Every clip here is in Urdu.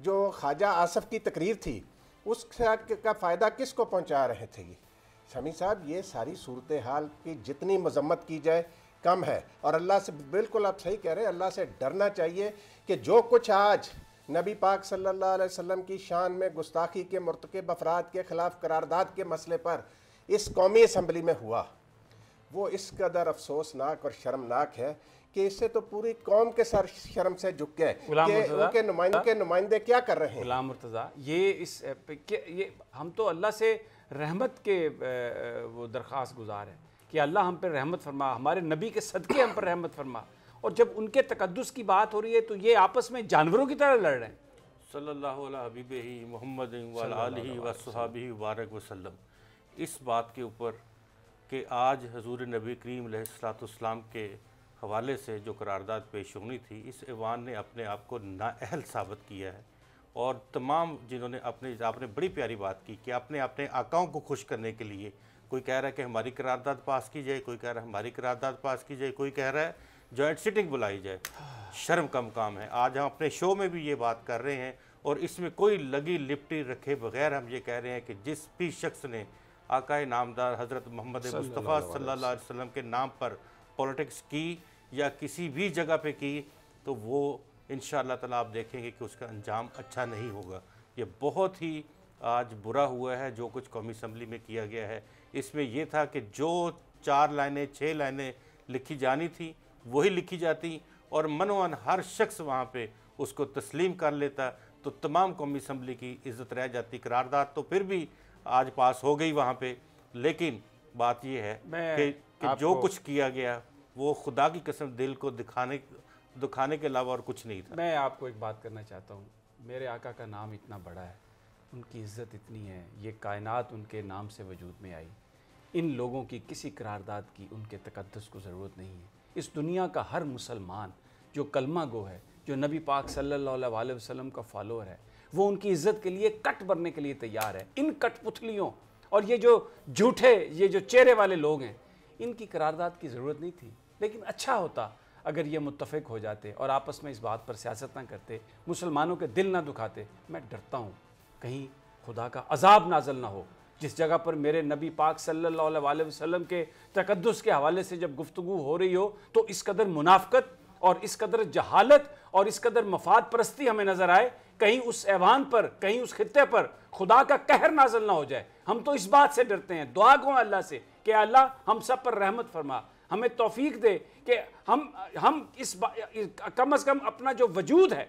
جو خواجہ آصف کی تقریر تھی اس کا فائدہ کس کو پہنچا رہے تھے؟ یہ سمیع صاحب یہ ساری صورتحال کی جتنی مذمت کی جائے کم ہے، اور اللہ سے بالکل آپ صحیح کہہ رہے ہیں، اللہ سے ڈرنا چاہیے کہ جو کچھ آج نبی پاک صلی اللہ علیہ وسلم کی شان میں گستاخی کے مرتکب افراد کے خلاف قرارداد کے مسئلے پر اس قومی اسمبلی میں ہوا، وہ اس قدر افسوسناک اور شرمناک ہے کہ اس سے تو پوری قوم کے سر شرم سے جھک گئے کہ ان کے نمائندے کیا کر رہے ہیں۔ غلام مرتضیٰ، یہ ہم تو اللہ سے رحمت کے وہ درخواست گزار ہیں کہ اللہ ہم پر رحمت فرما، ہمارے نبی کے صدقے ہم پر رحمت فرما، اور جب ان کے تقدس کی بات ہو رہی ہے تو یہ آپس میں جانوروں کی طرح لڑ رہے ہیں۔ صلی اللہ علیہ حبیبہ محمد وعلی آلہ وصحبہ وبارک وسلم۔ اس بات کے اوپر کہ آج حضور نبی کریم علیہ السلام کے حوالے سے جو قرارداد پیش ہونی تھی، اس ایوان نے اپنے آپ کو نااہل ثابت کیا ہے، اور تمام جنہوں نے آپ نے بڑی پیاری بات کی کہ اپنے آقاؤں کو خوش کرنے کے لیے کوئی کہہ رہا ہے کہ ہماری قرارداد پاس کی جائے، کوئی کہہ رہا ہے ہماری قرارداد پاس کی جائے، کوئی کہہ رہا ہے جوائنٹ سٹنگ بلائی جائے۔ شرم کا مقام ہے۔ آج ہم اپنے شو میں بھی یہ بات کر رہے ہیں، اور اس میں کوئی لگی لپٹی رکھے بغیر ہم یہ کہہ رہے ہیں کہ جس بھی شخص نے آقا نامدار حضرت محمد مصطفیٰ صلی اللہ علیہ وسلم کے نام پر پولیٹکس کی یا کسی بھی جگہ پہ کی، تو وہ انشاءاللہ تعالیٰ آپ دیکھیں گے کہ اس کا انجام اچھا نہیں ہوگا۔ یہ بہت ہی آج برا ہوا ہے جو کچھ قومی اسمبلی میں کیا گیا ہے۔ اس میں یہ تھا کہ جو 4 لائنیں 6 لائنیں لکھی جانی تھی وہی لکھی جاتی، اور منوان ہر شخص وہاں پہ اس کو تسلیم کر لیتا، تو تمام قومی اسمبلی کی عزت رہ جاتی۔ قرارداد تو پھر بھی آج پاس ہو گئی وہاں پہ، لیکن بات یہ ہے کہ جو کچھ کیا گیا وہ خدا کی قسم دل کو دکھانے کے علاوہ اور کچھ نہیں تھا۔ میں آپ کو ایک بات کرنا چاہتا ہوں، میرے آقا کا نام اتنا بڑا ہے، ان کی عزت اتنی ہے، یہ کائنات ان کے نام سے وجود میں آئی۔ ان لوگوں کی کسی قرارداد کی ان کے تقدس کو ضرورت نہیں ہے۔ اس دنیا کا ہر مسلمان جو کلمہ گو ہے، جو نبی پاک صلی اللہ علیہ وسلم کا فالوور ہے، وہ ان کی عزت کے لیے کٹ بھرنے کے لیے تیار ہے۔ ان کٹ پتلیوں اور یہ جو جھوٹے، یہ جو چہرے والے لوگ ہیں، ان کی قرارداد کی ضرورت نہیں تھی، لیکن اچھا ہوتا اگر یہ متفق ہو جاتے اور آپس میں اس بات پر سیاست نہ کرتے، مسلمانوں کے دل نہ دکھاتے۔ میں ڈرتا ہوں کہیں خدا کا عذاب نازل نہ ہو۔ جس جگہ پر میرے نبی پاک صلی اللہ علیہ وسلم کے تقدس کے حوالے سے جب گفتگو ہو رہی ہو تو اس قدر منافقت اور اس قدر جہالت اور اس قدر مفاد پرستی ہمیں نظر آئے، کہیں اس ایوان پر، کہیں اس خطے پر خدا کا قہر نازل نہ ہو جائے۔ ہم تو اس بات سے ڈرتے ہیں، دعا گو اللہ سے کہ اللہ ہم سب پر رحمت فرما، ہمیں توفیق دے کہ ہم کم از کم اپنا جو وجود ہے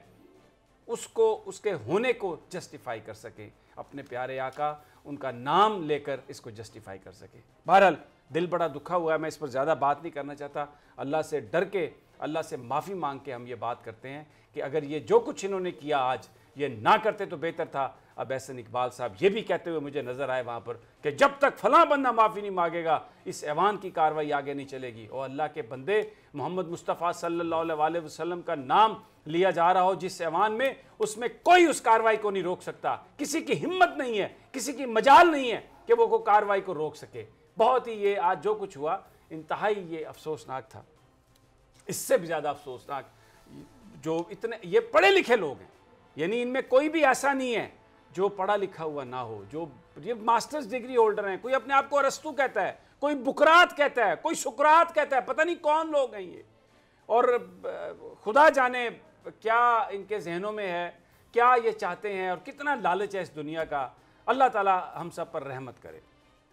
اس کو، اس کے ہونے کو جسٹیفائی کر سکیں، اپنے پیارے آقا ان کا نام لے کر اس کو جسٹیفائی کر سکیں۔ بہرحال دل بڑا دکھا ہوا ہے، میں اس پر زیادہ بات نہیں کرنا چاہتا۔ اللہ سے ڈر کے، اللہ سے معافی مانگ کے ہم یہ بات کرتے ہیں کہ اگر یہ جو کچھ انہوں نے کیا آج یہ نہ کرتے تو بہتر تھا۔ اب احسن اقبال صاحب یہ بھی کہتے ہوئے مجھے نظر آئے وہاں پر کہ جب تک فلاں بندہ معافی نہیں مانگے گا اس ایوان کی کارروائی آگے نہیں چلے گی۔ اور اللہ کے بندے، محمد مصطفیٰ صلی اللہ علیہ وسلم کا نام لیا جا رہا ہو جس ایوان میں، اس میں کوئی اس کارروائی کو نہیں روک سکتا۔ کسی کی ہمت نہیں ہے، کسی کی مجال نہیں ہے کہ وہ کارروائی کو روک سکے۔ بہت ہی یہ آج جو کچھ ہوا انتہائی یہ افسوسناک تھا۔ اس سے بھی زیادہ افسوسناک جو اتنے یہ پڑھے لکھے لوگ ہیں، یعنی ان میں کوئی بھی ایسا نہیں ہے جو پڑھا لکھا ہوا نہ ہو، جو یہ ماسٹرز ڈگری ہولڈر ہیں، کوئی اپنے آپ کو ارسطو کہتا ہے، کوئی بکرات کہتا ہے، کوئی سقراط کہتا ہے، پتہ نہیں کون لوگ ہیں یہ، اور خدا جانے کیا ان کے ذہنوں میں ہے، کیا یہ چاہتے ہیں، اور کتنا لالچ ہے اس دنیا کا۔ اللہ تعالی ہم سب پر رحمت کرے۔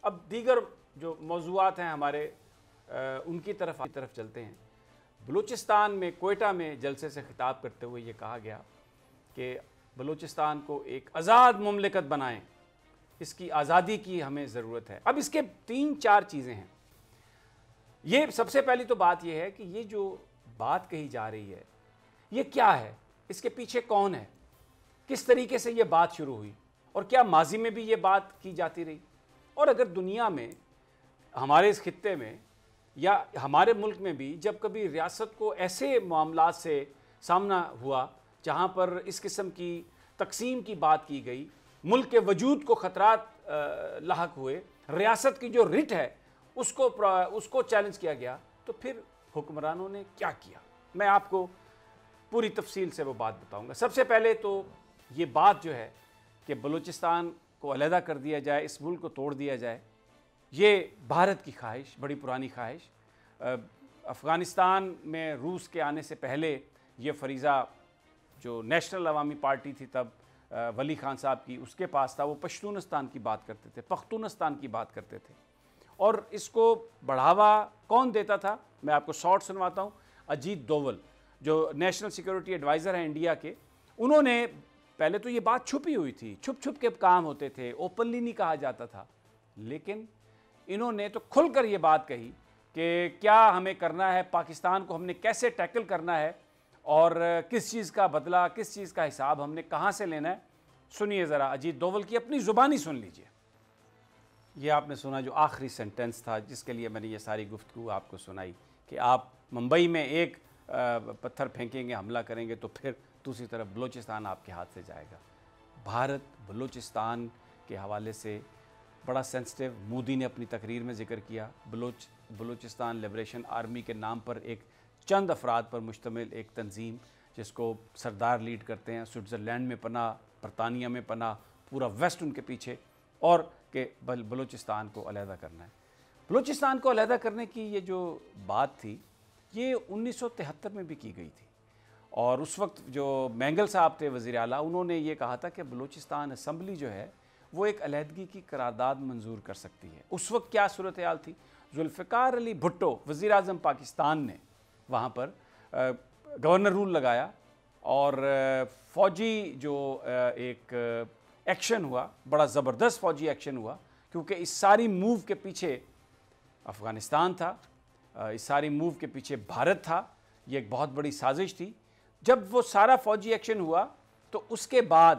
اب دیگر جو موضوعات ہیں ہمارے، ان کی طرف چلتے ہیں۔ بلوچستان میں کوئٹہ میں جلسے سے خطاب کرتے ہوئے یہ کہا گیا کہ بلوچستان کو ایک آزاد مملکت بنائیں، اس کی آزادی کی ہمیں ضرورت ہے۔ اب اس کے 3-4 چیزیں ہیں۔ یہ سب سے پہلی تو بات یہ ہے کہ یہ جو بات کہی جا رہی ہے یہ کیا ہے، اس کے پیچھے کون ہے، کس طریقے سے یہ بات شروع ہوئی، اور کیا ماضی میں بھی یہ بات کی جاتی رہی، اور اگر دنیا میں، ہمارے اس خطے میں یا ہمارے ملک میں بھی جب کبھی ریاست کو ایسے معاملات سے سامنا ہوا جہاں پر اس قسم کی تقسیم کی بات کی گئی، ملک کے وجود کو خطرات لاحق ہوئے، ریاست کی جو رٹ ہے اس کو چیلنج کیا گیا، تو پھر حکمرانوں نے کیا کیا، میں آپ کو پوری تفصیل سے وہ بات بتاؤں گا۔ سب سے پہلے تو یہ بات جو ہے کہ بلوچستان کو علیحدہ کر دیا جائے، اس ملک کو توڑ دیا جائے، یہ بھارت کی خواہش، بڑی پرانی خواہش، افغانستان میں روس کے آنے سے پہلے یہ فریضہ جو نیشنل عوامی پارٹی تھی تب ولی خان صاحب کی، اس کے پاس تھا۔ وہ پشتونستان کی بات کرتے تھے، پختونستان کی بات کرتے تھے، اور اس کو بڑھاوا کون دیتا تھا؟ میں آپ کو شارٹ سنواتا ہوں۔ اجیت دوول جو نیشنل سیکیورٹی ایڈوائزر ہیں انڈیا کے، انہوں نے پہلے تو یہ بات چھپی ہوئی تھی، چھپ چھپ کے کام ہوتے تھے، اوپنلی نہیں کہا جاتا تھا، لیکن انہوں نے تو کھل کر یہ بات کہی کہ کیا ہمیں کرنا ہے، پاکستان کو ہم نے کیسے ٹیکل کرنا ہے، اور کس چیز کا بدلہ، کس چیز کا حساب ہم نے کہاں سے لینا ہے۔ سنیے ذرا اجیت دوول کی اپنی زبانی سن لیجئے۔ یہ آپ نے سنا جو آخری سینٹنس تھا جس کے لیے میں نے یہ ساری گفتگو آپ کو سنائی کہ آپ ممبئی میں ایک پتھر پھینکیں گے، حملہ کریں گے، تو پھر دوسری طرف بلوچستان آپ کے ہاتھ سے جائے گا۔ بھارت بلوچستان کے حوالے سے بڑا سینسٹیو، مودی نے اپنی تقریر میں ذکر کیا، بلوچستان لبریشن آرمی کے نام پر ایک چند افراد پر مشتمل ایک تنظیم جس کو سردار لیڈ کرتے ہیں، سوئٹزرلینڈ میں پناہ، برطانیہ میں پناہ، پورا ویسٹ ان کے پیچھے، اور کہ بلوچستان کو علیحدہ کرنا ہے۔ بلوچستان کو علیحدہ کرنے کی یہ جو بات تھی یہ 1973 میں بھی کی گئی تھی، اور اس وقت جو مینگل صاحب تھے وزیر اعلیٰ، انہوں نے یہ کہا تھا کہ بلوچستان اسمبلی جو ہے وہ ایک علیحدگی کی قرارداد منظور کر سکتی ہے۔ اس وقت کیا صورتحال تھی؟ ذوالفقار علی بھٹو وزیر اعظم پاکستان نے وہاں پر گورنر رول لگایا، اور فوجی جو ایک ایکشن ہوا، بڑا زبردست فوجی ایکشن ہوا، کیونکہ اس ساری موو کے پیچھے افغانستان تھا، اس ساری موو کے پیچھے بھارت تھا، یہ ایک بہت بڑی سازش تھی۔ جب وہ سارا فوجی ایکشن ہوا تو اس کے بعد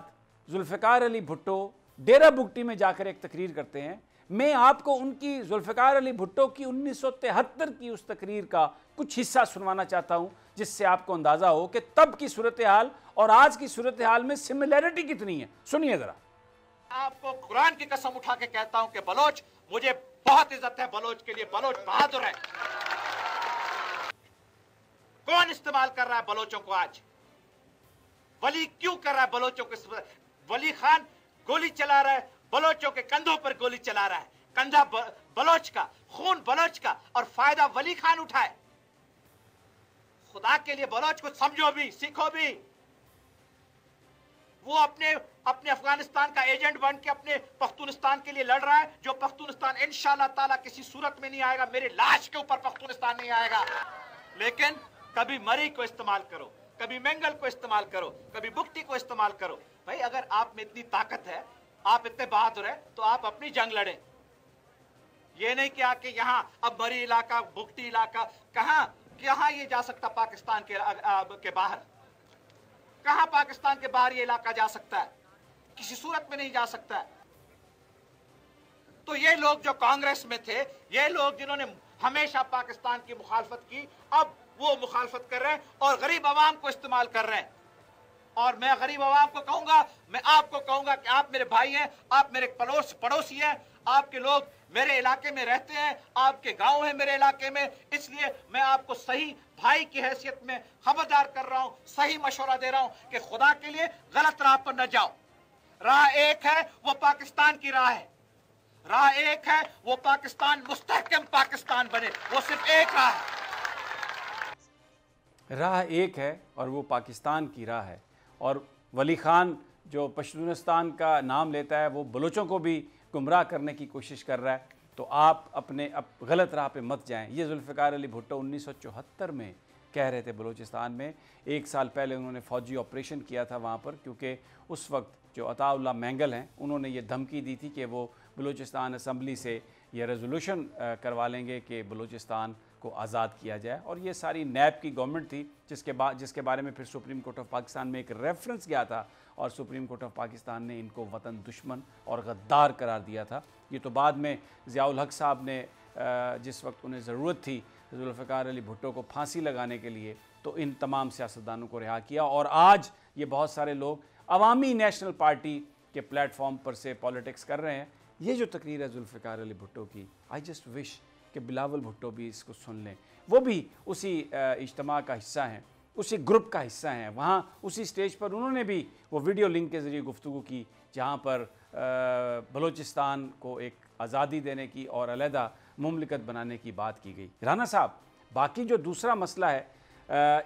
ذوالفقار علی بھٹو ڈیرہ بگٹی میں جا کر ایک تقریر کرتے ہیں۔ میں آپ کو ان کی ذوالفقار علی بھٹو کی 1973 کی اس تقریر کا کچھ حصہ سنوانا چاہتا ہوں، جس سے آپ کو اندازہ ہو کہ تب کی صورتحال اور آج کی صورتحال میں سملیرٹی کتنی ہے۔ سنیے ذرا۔ آپ کو قرآن کی قسم اٹھا کے کہتا ہوں کہ بلوچ، مجھے بہت عزت ہے بلوچ کے لیے، بلوچ بہادر ہے۔ کون استعمال کر رہا ہے بلوچوں کو آج؟ ولی کیوں کر رہا ہے بلوچوں کو؟ ولی خان گولی چلا رہا ہے، بلوچوں کے کندھوں پر گولی چلا رہا ہے، کندھا بلوچ کا، خون بلوچ کا، اور فائدہ ولی خان اٹھائے۔ خدا کے لیے بلوچ کو سمجھو بھی، سیکھو بھی۔ وہ اپنے افغانستان کا ایجنٹ بن کے اپنے پختونستان کے لیے لڑ رہا ہے، جو پختونستان انشاءاللہ تعالیٰ کسی صورت میں نہیں آئے گا، میرے لاش کے اوپر پختونستان نہیں آئے گا۔ لیکن کبھی مری کو استعمال کرو، کبھی مینگل کو استعمال کرو، کبھی بگٹی کو استعمال کرو۔ بھائی اگر آپ میں اتنی طاقت ہے، آپ اتنے بہادر ہیں، تو آپ اپنی جنگ لڑیں۔ یہ نہیں کہ آکے یہاں اب مری علاقہ، بگٹی علاقہ، کہاں یہ جا سکتا پاکستان کے باہر؟ کہاں پاکستان کے باہر یہ علاقہ جا سکتا ہے؟ کسی صورت میں نہیں جا سکتا ہے۔ تو یہ لوگ جو کانگریس میں تھے، یہ لوگ جنہوں نے ہمیشہ پاکستان کی مخالفت کی، اب وہ مخالفت کر رہے ہیں اور غریب عوام کو استعمال کر رہے ہیں۔ اور میں غریب عوام کو کہوں گا، میں آپ کو کہوں گا کہ آپ میرے بھائی ہیں، آپ میرے پڑوسی ہیں، آپ کے لوگ میرے علاقے میں رہتے ہیں، آپ کے گاؤں ہیں میرے علاقے میں، اس لیے میں آپ کو صحیح بھائی کی حیثیت میں خبردار کر رہا ہوں، صحیح مشورہ دے رہا ہوں کہ خدا کے لیے غلط راہ پر نہ جاؤ۔ راہ ایک ہے، وہ پاکستان کی راہ ہے۔ راہ ایک ہے، وہ پاکستان مستحکم پاکستان بنے، وہ صرف ایک راہ ہے۔ راہ ایک ہے اور وہ پاکستان کی راہ ہے، اور ولی خان جو پشتونستان کا نام لیتا ہے وہ بلوچوں کو بھی گمراہ کرنے کی کوشش کر رہا ہے، تو آپ اپنے غلط راہ پہ مت جائیں۔ یہ ذوالفقار علی بھٹو 1974 میں کہہ رہے تھے بلوچستان میں، ایک سال پہلے انہوں نے فوجی آپریشن کیا تھا وہاں پر، کیونکہ اس وقت جو عطا اللہ مینگل ہیں انہوں نے یہ دھمکی دی تھی کہ وہ بلوچستان اسمبلی سے یہ ریزولوشن کروا لیں گے کہ بلوچستان کو آزاد کیا جائے، اور یہ ساری نیب کی گورنمنٹ تھی جس کے بارے میں پھر سپریم کورٹ آف پاکستان میں ایک ریفرنس گیا تھا، اور سپریم کورٹ آف پاکستان نے ان کو وطن دشمن اور غدار قرار دیا تھا۔ یہ تو بعد میں ضیاء الحق صاحب نے جس وقت انہیں ضرورت تھی ذوالفقار علی بھٹو کو پھانسی لگانے کے لیے، تو ان تمام سیاستدانوں کو رہا کیا، اور آج یہ بہت سارے لوگ عوامی نیشنل پارٹی کے پلیٹ فارم پر سے پولیٹکس کر رہے ہیں۔ یہ جو تقریر ہے ذوالفقار علی بھٹو کی، آئی جسٹ وش کہ بلاول بھٹو بھی اس کو سن لیں، وہ بھی اسی اجتماع کا حصہ ہیں، اسی گروپ کا حصہ ہیں. وہاں اسی سٹیج پر انہوں نے بھی وہ ویڈیو لنک کے ذریعے گفتگو کی جہاں پر بلوچستان کو ایک آزادی دینے کی اور علیحدہ مملکت بنانے کی بات کی گئی. رانا صاحب باقی جو دوسرا مسئلہ ہے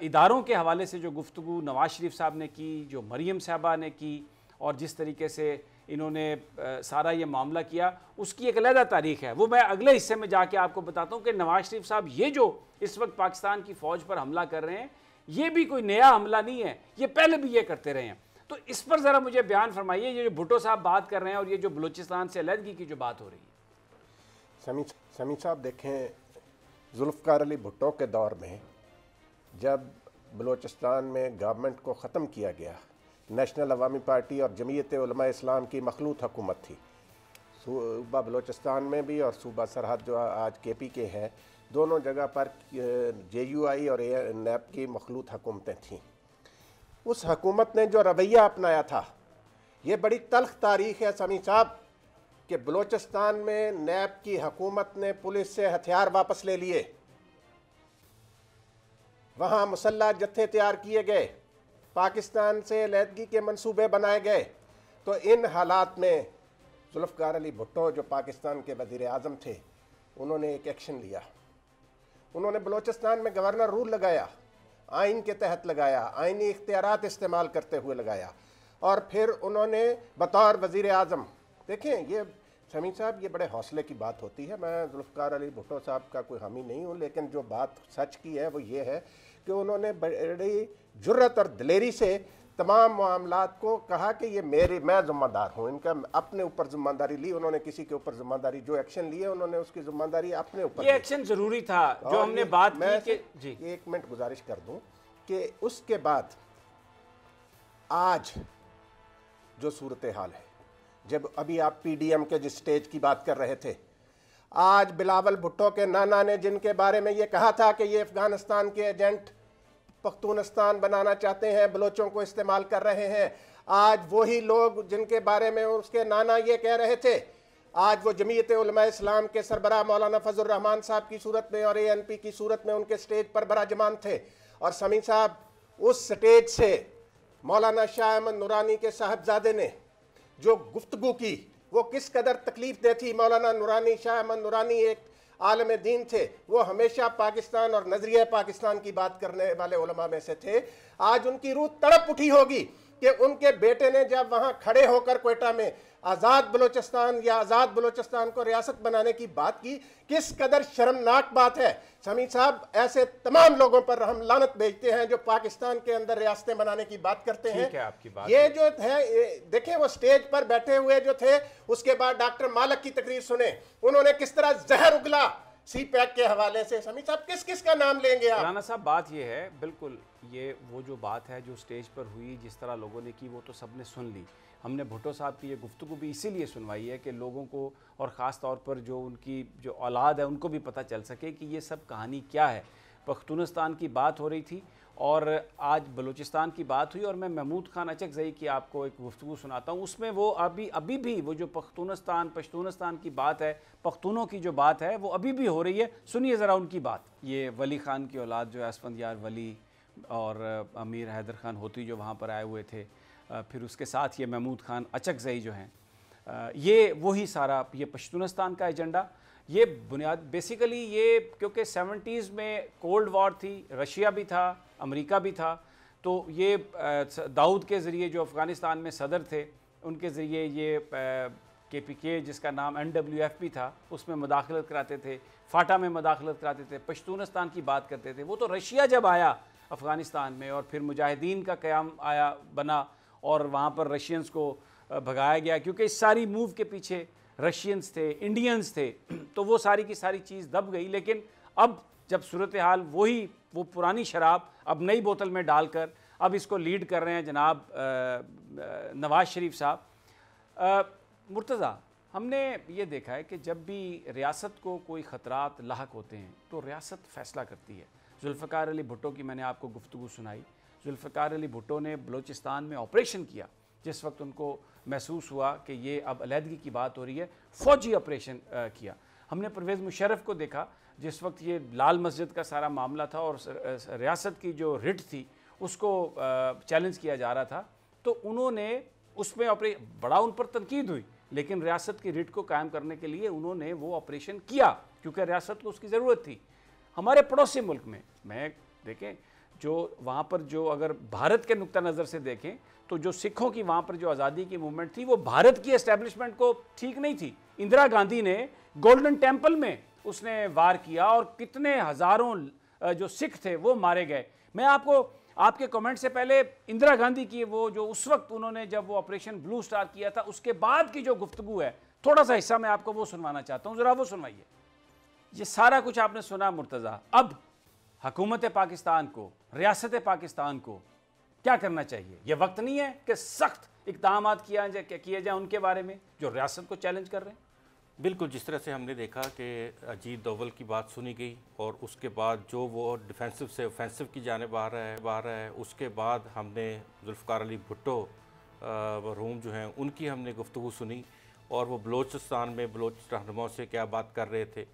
اداروں کے حوالے سے جو گفتگو نواز شریف صاحب نے کی, جو مریم صاحبہ نے کی, اور جس طریقے سے انہوں نے سارا یہ معاملہ کیا, اس کی ایک علیحدہ تاریخ ہے. وہ میں اگلے حصے میں جا کے آپ کو بتاتا ہوں کہ نواز شریف صاحب یہ جو اس وقت پاکستان کی فوج پر حملہ کر رہے ہیں یہ بھی کوئی نیا حملہ نہیں ہے, یہ پہلے بھی یہ کرتے رہے ہیں. تو اس پر ذرا مجھے بیان فرمائیے, یہ جو بھٹو صاحب بات کر رہے ہیں اور یہ جو بلوچستان سے علیحدگی کی جو بات ہو رہی ہے. سمیع صاحب دیکھیں, ذوالفقار علی بھٹو کے دور میں جب بلوچستان میں گورنمنٹ کو ختم کیا گیا, نیشنل عوامی پارٹی اور جمعیت علماء اسلام کی مخلوط حکومت تھی صوبہ بلوچستان میں بھی اور صوبہ سرحد جو آج کے پی کے ہے, دونوں جگہ پر جے یو آئی اور نیب کی مخلوط حکومتیں تھیں. اس حکومت نے جو رویہ اپنایا تھا, یہ بڑی تلخ تاریخ ہے سمیع صاحب, کہ بلوچستان میں نیب کی حکومت نے پولیس سے ہتھیار واپس لے لیے, وہاں مسلح جتھے تیار کیے گئے, پاکستان سے علیحدگی کے منصوبے بنائے گئے. تو ان حالات میں ذوالفقار علی بھٹو جو پاکستان کے وزیر اعظم تھے, انہوں نے ایک ایکشن لیا. انہوں نے بلوچستان میں گورنر رول لگایا, آئین کے تحت لگایا, آئینی اختیارات استعمال کرتے ہوئے لگایا, اور پھر انہوں نے بطور وزیر اعظم, دیکھیں یہ سمیع صاحب یہ بڑے حوصلے کی بات ہوتی ہے, میں ذوالفقار علی بھٹو صاحب کا کوئی حامی نہیں ہوں, لیکن جو بات سچ کی ہے وہ یہ ہے کہ انہوں نے بڑی جرت اور دلیری سے تمام معاملات کو کہا کہ یہ میں ذمہ دار ہوں, ان کا اپنے اوپر ذمہ داری لی. انہوں نے کسی کے اوپر ذمہ داری, جو ایکشن لیے انہوں نے اس کی ذمہ داری اپنے اوپر لی. یہ ایکشن ضروری تھا جو ہم نے بات کی کہ جی ایک منٹ گزارش کر دوں کہ اس کے بعد آج جو صورتحال ہے, جب ابھی آپ پی ڈی ایم کے جس سٹیج کی بات کر رہے تھے, آج بلاول بھٹو کے نانا نے جن کے بارے میں یہ کہا تھا کہ یہ افغانستان کے ایجنٹ پختونستان بنانا چاہتے ہیں, بلوچوں کو استعمال کر رہے ہیں, آج وہی لوگ جن کے بارے میں اس کے نانا یہ کہہ رہے تھے, آج وہ جمعیت علماء اسلام کے سربراہ مولانا فضل الرحمان صاحب کی صورت میں اور اے این پی کی صورت میں ان کے سٹیج پر براجمان تھے. اور سمیع صاحب اس سٹیج سے مولانا شاہ احمد نورانی کے صاحبزادے نے جو گفتگو کی وہ کس قدر تکلیف دہ تھی. مولانا نورانی, شاہ احمد نورانی ایک عالم دین تھے, وہ ہمیشہ پاکستان اور نظریہ پاکستان کی بات کرنے والے علماء میں سے تھے. آج ان کی روح تڑپ اٹھی ہوگی کہ ان کے بیٹے نے جب وہاں کھڑے ہو کر کوئٹہ میں آزاد بلوچستان یا آزاد بلوچستان کو ریاست بنانے کی بات کی, کس قدر شرمناک بات ہے. سمیع صاحب ایسے تمام لوگوں پر ہم لعنت بھیجتے ہیں جو پاکستان کے اندر ریاستیں بنانے کی بات کرتے ہیں. یہ جو ہے دیکھیں وہ سٹیج پر بیٹھے ہوئے جو تھے, اس کے بعد ڈاکٹر مالک کی تقریر سنیں, انہوں نے کس طرح زہر اگلا سی پیک کے حوالے سے. سمیع صاحب کس کس کا نام لیں گے آپ؟ رانا صاحب بات یہ ہے, بالکل یہ وہ جو بات ہے جو سٹیج پر ہوئی, جس طرح لوگوں نے کی وہ تو سب نے سن لی. ہم نے بھٹو صاحب کی یہ گفتگو بھی اسی لیے سنوائی ہے کہ لوگوں کو اور خاص طور پر جو ان کی جو اولاد ہے ان کو بھی پتہ چل سکے کہ یہ سب کہانی کیا ہے. پختونستان کی بات ہو رہی تھی اور آج بلوچستان کی بات ہوئی, اور میں محمود خان اچکزئی کی آپ کو ایک گفتگو سناتا ہوں. اس میں وہ ابھی بھی وہ جو پشتونستان کی بات ہے, پختونوں کی جو بات ہے وہ ابھی بھی ہو رہی ہے. سنیے ذرا ان کی بات. یہ ولی خان کی اولاد جو ہے اسفندیار ولی اور امیر حیدر خان ہوتی جو وہاں پر آئے ہوئے تھے, پھر اس کے ساتھ یہ محمود خان اچکزئی جو ہیں, یہ وہی سارا یہ پشتونستان کا ایجنڈا, یہ بنیاد بیسیکلی یہ کیونکہ 70s میں کولڈ وار تھی, رشیا بھی تھا, امریکہ بھی تھا, تو یہ داؤد کے ذریعے جو افغانستان میں صدر تھے ان کے ذریعے یہ کے پی کے جس کا نام NWF بھی تھا اس میں مداخلت کراتے تھے, فاٹا میں مداخلت کراتے تھے, پشتونستان کی بات کرتے تھے. وہ تو رشیا جب آیا افغانستان میں اور پھر مجاہدین کا قیام بنا اور وہاں پر رشینز کو بھگایا گیا کیونکہ اس ساری موو کے پیچھے رشینز تھے, انڈینز تھے, تو وہ ساری کی ساری چیز دب گئی. لیکن اب جب صورتحال وہ پرانی شراب اب نئی بوتل میں ڈال کر اب اس کو لیڈ کر رہے ہیں جناب نواز شریف صاحب. مرتضیٰ, ہم نے یہ دیکھا ہے کہ جب بھی ریاست کو کوئی خطرات لاحق ہوتے ہیں تو ریاست فیصلہ کرتی ہے. ذوالفقار علی بھٹو کی میں نے آپ کو گفتگو سنائی. ذوالفقار علی بھٹو نے بلوچستان میں آپریشن کیا جس وقت ان کو محسوس ہوا کہ یہ اب علیحدگی کی بات ہو رہی ہے, فوجی آپریشن کیا. ہم نے پرویز مشرف کو دیکھا جس وقت یہ لال مسجد کا سارا معاملہ تھا اور ریاست کی جو رٹ تھی اس کو چیلنج کیا جا رہا تھا، تو انہوں نے اس میں بڑا ان پر تنقید ہوئی، لیکن ریاست کی ریٹ کو قائم کرنے کے لیے انہوں نے وہ آپریشن کیا کیونکہ ریاست کو اس کی ضرورت تھی۔ ہمارے پڑوسی ملک میں دیکھیں جو وہاں پر جو اگر بھارت کے نقطہ نظر سے دیکھیں تو جو سکھوں کی وہاں پر جو آزادی کی موومنٹ تھی وہ بھارت کی اسٹیبلشمنٹ کو ٹھیک نہیں تھی۔ اندرا گاندھی نے گولڈن ٹیمپل میں اس نے وار کیا اور کتنے ہزاروں جو سکھ تھے وہ مارے گئے۔ میں آپ کے کمنٹ سے پہلے اندرا گاندھی کی وہ جو اس وقت انہوں نے جب وہ آپریشن بلو سٹار کیا تھا اس کے بعد کی جو گفتگو ہے تھوڑا سا حصہ میں آپ کو وہ سنوانا چاہتا ہوں، ذرا وہ سنوائیے۔ یہ سارا کچھ آپ نے سنا مرتضیٰ، اب حکومت پاکستان کو، ریاست پاکستان کو کیا کرنا چاہیے؟ یہ وقت نہیں ہے کہ سخت اقدامات کیے جائیں ان کے بارے میں جو ریاست کو چیلنج کر رہے ہیں؟ بالکل، جس طرح سے ہم نے دیکھا کہ اجیت دوول کی بات سنی گئی اور اس کے بعد جو وہ ڈیفینسو سے اوفینسو کی جانب آ رہا ہے، اس کے بعد ہم نے ذوالفقار علی بھٹو مرحوم جو ہیں ان کی ہم نے گفتگو سنی اور وہ بلوچستان میں بلوچ رہنماؤں سے کیا بات کر رہے تھے۔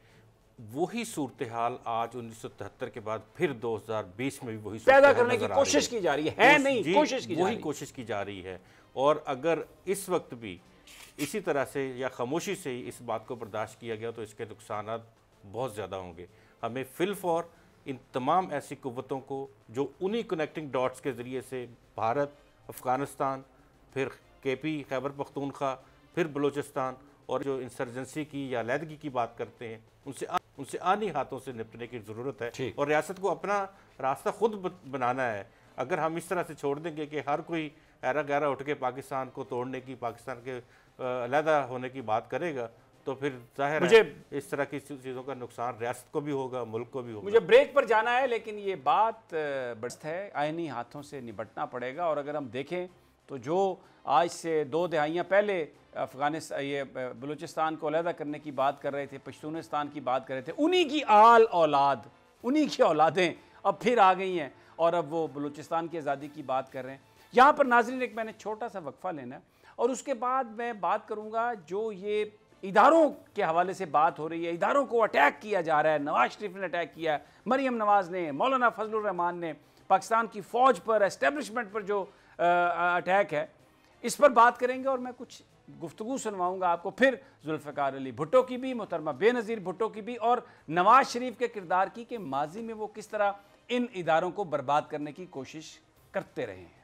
وہی صورتحال آج 1973 کے بعد پھر 2020 میں بھی وہی پیدا کرنے کی کوشش کی جا رہی ہے، نہیں کوشش کی جا رہی ہے، وہی کوشش کی جا رہی ہے۔ اور اگر اس وقت بھی اسی طرح سے یا خاموشی سے ہی اس بات کو برداشت کیا گیا تو اس کے نقصانات بہت زیادہ ہوں گے۔ ہمیں فی الفور ان تمام ایسی قوتوں کو جو انہی کنیکٹنگ ڈاٹس کے ذریعے سے بھارت، افغانستان، پھر کے پی خیبر پختونخوا، پھر بلوچستان اور جو انسرجنسی کی یا علیحدگی کی بات کرتے ہیں ان سے آنی ہاتھوں سے نپٹنے کی ضرورت ہے، اور ریاست کو اپنا راستہ خود بنانا ہے۔ اگر ہم اس طرح سے چھوڑ دیں گے کہ ہر کوئی ایرا گیرا اٹھ کے پاکستان کو توڑنے کی، پاکستان کے علیحدہ ہونے کی بات کرے گا تو پھر ظاہر ہے اس طرح کی چیزوں کا نقصان ریاست کو بھی ہوگا، ملک کو بھی ہوگا۔ مجھے بریک پر جانا ہے، لیکن یہ بات بڑھت ہے، آئینی ہاتھوں سے نبٹنا پڑے گا۔ اور اگر ہم دیکھیں تو جو آج سے 2 دہائیاں پہلے یہ بلوچستان کو علیحدہ کرنے کی بات کر رہے تھے، پشتونستان کی بات کر رہے تھے، انہی کی آل اولاد، انہی کی اولادیں اب پھر آ گئی ہیں اور اب وہ بلوچستان کی آزادی کی بات کر رہے ہیں۔ یہاں پر ناظرین ایک میں نے چھوٹا سا وقفہ لینا ہے اور اس کے بعد میں بات کروں گا جو یہ اداروں کے حوالے سے بات ہو رہی ہے، اداروں کو اٹیک کیا جا رہا ہے، نواز شریف نے اٹیک کیا ہے، مریم نواز نے، مولانا فضل الرحمان نے، پاکستان کی فوج پر، اسٹیبلشمنٹ پر جو اٹیک ہے، اس پر بات کریں گے اور میں کچھ گفتگو سنواؤں گا آپ کو پھر ذوالفقار علی بھٹو کی بھی، محترمہ بے نظیر بھٹو کی بھی، اور نواز شریف کے کردار کی کہ ماضی میں وہ کس طرح ان اداروں کو برباد کرنے کی کوشش کرتے رہے ہیں۔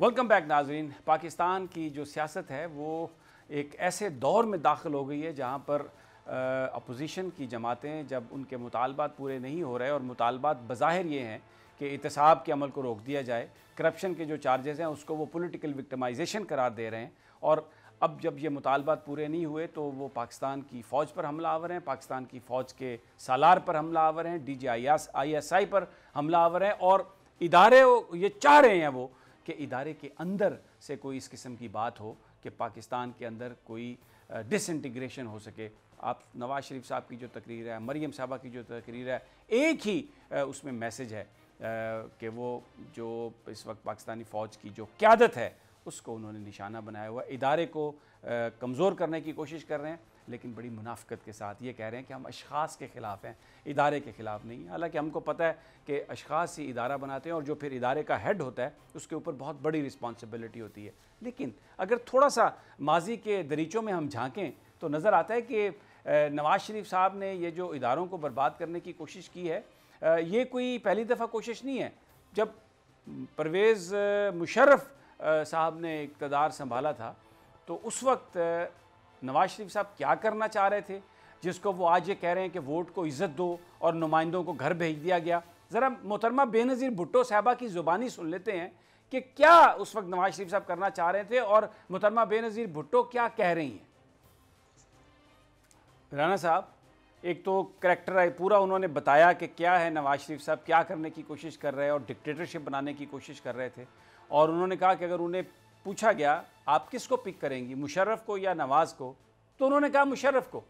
ویلکم بیک ناظرین۔ پاکستان کی جو سیاست ہے وہ ایک ایسے دور میں داخل ہو گئی ہے جہاں پر اپوزیشن کی جماعتیں جب ان کے مطالبات پورے نہیں ہو رہے، اور مطالبات بظاہر یہ ہیں کہ احتساب کے عمل کو روک دیا جائے، کرپشن کے جو چارجز ہیں اس کو وہ پولیٹیکل وکٹمائزیشن قرار دے رہے ہیں، اور اب جب یہ مطالبات پورے نہیں ہوئے تو وہ پاکستان کی فوج پر حملہ آور ہیں، پاکستان کی فوج کے سالار پر حملہ آور ہیں، D G I S I پر حملہ آور ہیں، اور ادارے یہ چاہ رہے ہیں وہ کہ ادارے کے اندر سے کوئی اس قسم کی بات ہو کہ پاکستان کے اندر کوئی ڈس انٹیگریشن ہو سکے۔ آپ نواز شریف صاحب کی جو تقریر ہے، مریم صاحبہ کی جو تقریر ہے، ایک ہی اس میں میسج ہے کہ وہ جو اس وقت پاکستانی فوج کی جو قیادت ہے اس کو انہوں نے نشانہ بنایا ہوا ہے، ادارے کو کمزور کرنے کی کوشش کر رہے ہیں، لیکن بڑی منافقت کے ساتھ یہ کہہ رہے ہیں کہ ہم اشخاص کے خلاف ہیں، ادارے کے خلاف نہیں ہیں۔ حالانکہ ہم کو پتہ ہے کہ اشخاص ہی ادارہ بناتے ہیں اور جو پھر ادارے کا ہیڈ ہوتا ہے اس کے اوپر بہت بڑی رسپانسبلٹی ہوتی ہے۔ لیکن اگر تھوڑا سا ماضی کے دریچوں میں ہم جھانکیں تو نظر آتا ہے کہ نواز شریف صاحب نے یہ جو اداروں کو برباد کرنے کی کوشش کی ہے، یہ کوئی پہلی دفعہ کوشش نہیں ہے۔ جب پرویز مشرف صاحب نے اقتدار سنبھالا تھا تو اس وقت نواز شریف صاحب کیا کرنا چاہ رہے تھے، جس کو وہ آج یہ کہہ رہے ہیں کہ ووٹ کو عزت دو اور نمائندوں کو گھر بھیج دیا گیا۔ ذرا محترمہ بے نظیر بھٹو صاحبہ کی زبانی سن لیتے ہیں کہ کیا اس وقت نواز شریف صاحب کرنا چاہ رہے تھے اور محترمہ بے نظیر بھٹو کیا کہہ رہی ہیں۔ رانا صاحب، ایک تو کریکٹر پورا انہوں نے بتایا کہ کیا ہے نواز شریف صاحب کیا کرنے کی کوشش کر رہے ہیں اور ڈکٹیٹرشپ بنانے کی کوشش کر رہے تھے، اور انہوں نے کہا کہ اگر انہیں پوچھا گیا آپ کس کو پک کریں گی، مشرف کو یا نواز کو، تو انہوں نے کہا مشرف کو۔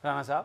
رانا صاحب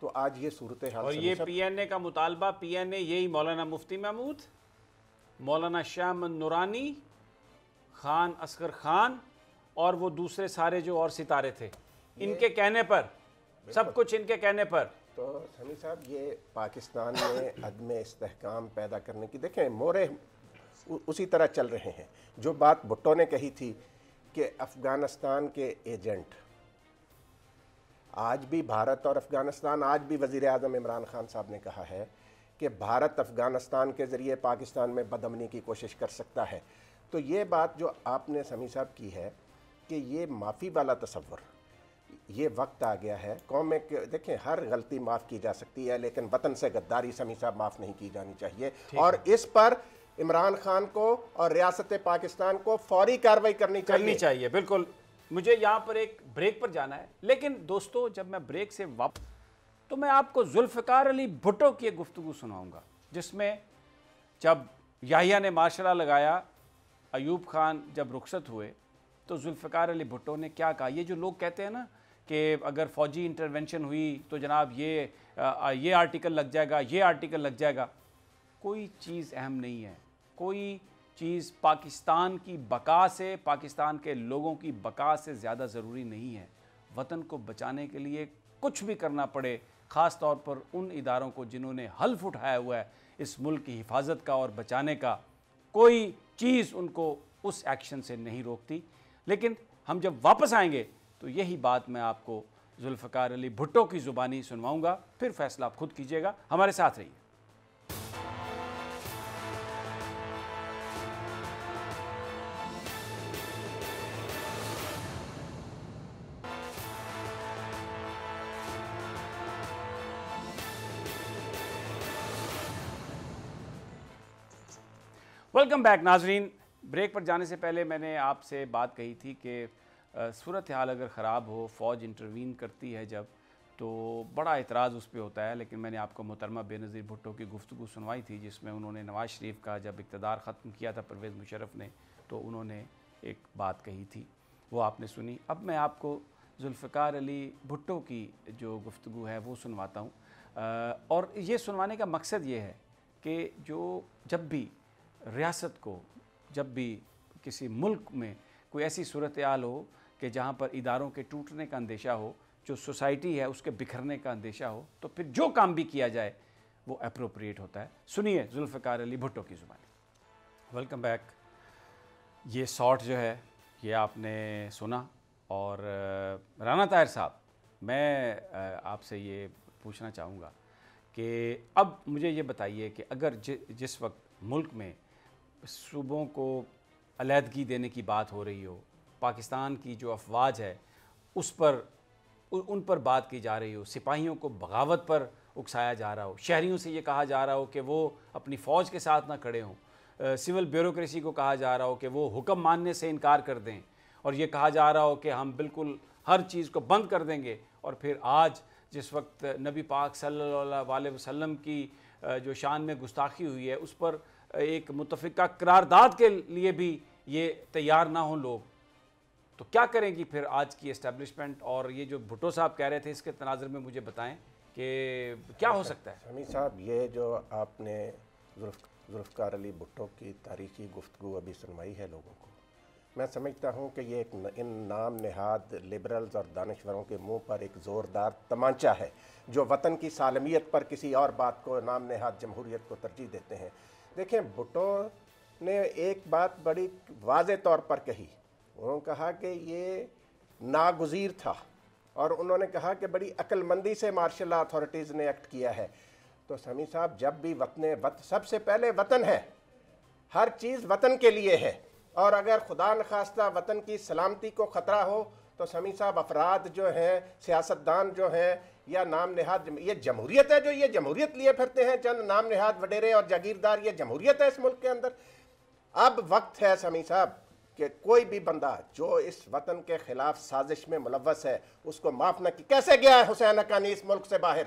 تو آج یہ صورتحال اور یہ پی این اے کا مطالبہ، پی این اے یہی مولانا مفتی محمود، مولانا شاہ احمد نورانی، خان اصغر خان اور وہ دوسرے سارے جو اور ستارے تھے، ان کے کہنے پر، سب کچھ ان کے کہنے پر. تو سمیع صاحب یہ پاکستان میں عدم استحکام پیدا کرنے کی، دیکھیں مورے اسی طرح چل رہے ہیں. جو بات بھٹو نے کہی تھی کہ افغانستان کے ایجنٹ، آج بھی بھارت اور افغانستان، آج بھی وزیر اعظم عمران خان صاحب نے کہا ہے کہ بھارت افغانستان کے ذریعے پاکستان میں بدامنی کی کوشش کر سکتا ہے. تو یہ بات جو آپ نے سمیع صاحب کی ہے کہ یہ معافی والا تصور، یہ وقت آ گیا ہے قوم میں کہ دیکھیں ہر غلطی معاف کی جا سکتی ہے، لیکن وطن سے غداری سمیع صاحب معاف نہیں کی جانی چاہیے. اور اس پر عمران خان کو اور ریاست پاکستان کو فوری کارروائی کرنی چاہیے. بالکل. مجھے یہاں پر ایک بریک پر جانا ہے، لیکن دوستو جب میں بریک سے واپس تو میں آپ کو ذوالفقار علی بھٹو کی ایک گفتگو سناؤں گا، جس میں جب یحییٰ نے مارشل لا لگایا، ایوب خان جب رخصت ہوئے، تو ذوالفقار علی بھٹو نے کیا کہا. یہ جو لوگ کہتے ہیں نا کہ اگر فوجی انٹرونشن ہوئی تو جناب یہ آرٹیکل لگ جائے گا، یہ آرٹیکل لگ جائے گا، کوئی چیز اہم نہیں ہے. کوئی چیز پاکستان کی بقا سے، پاکستان کے لوگوں کی بقا سے زیادہ ضروری نہیں ہے. وطن کو بچانے کے لیے کچھ بھی کرنا پڑے، خاص طور پر ان اداروں کو جنہوں نے حلف اٹھایا ہوا ہے اس ملک کی حفاظت کا اور بچانے کا، کوئی چیز ان کو اس ایکشن سے نہیں روکتی. لیکن ہم جب واپس آئیں گے تو یہی بات میں آپ کو ذوالفقار علی بھٹو کی زبانی سنواؤں گا، پھر فیصلہ آپ خود کیجئے گا. ہمارے ساتھ رہیے. ویلکم بیک ناظرین. بریک پر جانے سے پہلے میں نے آپ سے بات کہی تھی کہ صورتحال اگر خراب ہو، فوج انٹروین کرتی ہے جب، تو بڑا اعتراض اس پہ ہوتا ہے. لیکن میں نے آپ کو محترمہ بے نظیر بھٹو کی گفتگو سنوائی تھی، جس میں انہوں نے نواز شریف کا جب اقتدار ختم کیا تھا پرویز مشرف نے، تو انہوں نے ایک بات کہی تھی، وہ آپ نے سنی. اب میں آپ کو ذوالفقار علی بھٹو کی جو گفتگو ہے وہ سنواتا ہوں. اور یہ سنوانے کا مقصد یہ ہے کہ جو جب بھی ریاست کو، جب بھی کسی ملک میں کوئی ایسی صورتحال ہو کہ جہاں پر اداروں کے ٹوٹنے کا اندیشہ ہو، جو سوسائٹی ہے اس کے بکھرنے کا اندیشہ ہو، تو پھر جو کام بھی کیا جائے وہ اپروپریٹ ہوتا ہے. سنیے ذوالفقار علی بھٹو کی زبانی. Welcome back. یہ ساٹ جو ہے یہ آپ نے سنا. اور رانا طاہر صاحب، میں آپ سے یہ پوچھنا چاہوں گا کہ اب مجھے یہ بتائیے کہ اگر جس وقت ملک میں صوبوں کو علیحدگی دینے کی بات ہو رہی ہو، پاکستان کی جو افواج ہے ان پر بات کی جا رہی ہو، سپاہیوں کو بغاوت پر اکسایا جا رہا ہو، شہریوں سے یہ کہا جا رہا ہو کہ وہ اپنی فوج کے ساتھ نہ کھڑے ہوں، سول بیوروکریسی کو کہا جا رہا ہو کہ وہ حکم ماننے سے انکار کر دیں، اور یہ کہا جا رہا ہو کہ ہم بالکل ہر چیز کو بند کر دیں گے، اور پھر آج جس وقت نبی پاک صلی اللہ علیہ وسلم کی جو شان میں گستاخی ہوئی ہے اس پر ایک متفقہ قرارداد کے لیے بھی یہ تیار نہ ہوں لوگ، تو کیا کریں گی پھر آج کی اسٹیبلشمنٹ؟ اور یہ جو بھٹو صاحب کہہ رہے تھے اس کے تناظر میں مجھے بتائیں کہ کیا ہو سکتا ہے؟ سمیع صاحب، یہ جو آپ نے ذوالفقار علی بھٹو کی تاریخی گفتگو ابھی سنوائی ہے لوگوں کو، میں سمجھتا ہوں کہ یہ ان نام نہاد لبرلز اور دانشوروں کے منہ پر ایک زوردار تمانچہ ہے جو وطن کی سالمیت پر کسی اور بات کو نام نہاد جمہوریت کو ترجیح دیتے ہیں. دیکھیں بھٹو نے ایک بات بڑی واضح طور پر کہی. انہوں نے کہا کہ یہ ناگزیر تھا، اور انہوں نے کہا کہ بڑی عقل مندی سے مارشل لا اتھارٹیز نے ایکٹ کیا ہے. تو سمیع صاحب، جب بھی سب سے پہلے وطن ہے، ہر چیز وطن کے لیے ہے، اور اگر خدا نخواستہ وطن کی سلامتی کو خطرہ ہو تو سمیع صاحب افراد جو ہیں، سیاستدان جو ہیں، یا نام نہاد، یہ جمہوریت ہے جو یہ جمہوریت لیے پھرتے ہیں چند نام نہاد وڈیرے اور جاگیردار، یہ جمہوریت ہے اس ملک کے اندر. اب وقت ہے سمیع صاحب کہ کوئی بھی بندہ جو اس وطن کے خلاف سازش میں ملوث ہے اس کو معاف نہ کی. کیسے گیا ہے حسین حقانی اس ملک سے باہر؟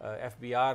FBR